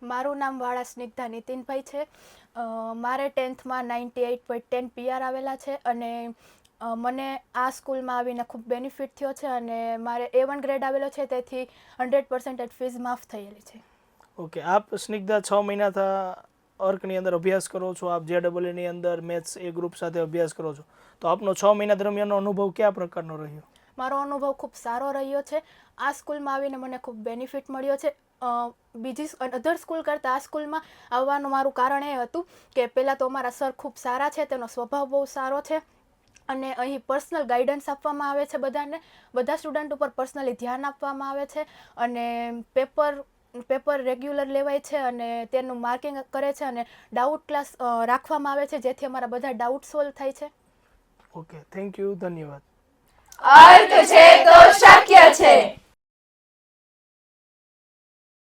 મારું નામ વાળા સ્નિગ્ધા નીતિનભાઈ છે. મારે 10th માં 98.10 PR આવેલા છે અને મને આ સ્કૂલમાં આવીને ખૂબ બેનિફિટ થયો છે અને મારે A1 ગ્રેડ આવેલો છે, તેથી 100% ફીઝ માફ થયેલી છે. ઓકે, આપ સ્નિગ્ધા 6 મહિનાથી અર્કની અંદર અભ્યાસ કરો છો, આપ JEEની અંદર મેથ્સ એ ગ્રુપ સાથે અભ્યાસ કરો છો, તો આપનો 6 મહિના દરમિયાનનો અનુભવ કયા પ્રકારનો રહ્યો? મારો અનુભવ ખૂબ સારો રહ્યો છે. આ સ્કૂલમાં આવીને મને ખૂબ બેનિફિટ મળ્યો છે. બીજી અધર સ્કૂલ કરતાં આ સ્કૂલમાં આવવાનું મારું કારણ એ હતું કે પહેલાં તો અમારા સર ખૂબ સારા છે, તેનો સ્વભાવ બહુ સારો છે અને અહીં પર્સનલ ગાઈડન્સ આપવામાં આવે છે બધાને. બધા સ્ટુડન્ટ ઉપર પર્સનલી ધ્યાન આપવામાં આવે છે અને પેપર રેગ્યુલર લેવાય છે અને તેનું માર્કિંગ કરે છે અને ડાઉટ ક્લાસ રાખવામાં આવે છે, જેથી અમારા બધા ડાઉટ સોલ્વ થાય છે. ઓકે, થેન્ક યુ, ધન્યવાદ. અર્થ છે તો શક્ય છે.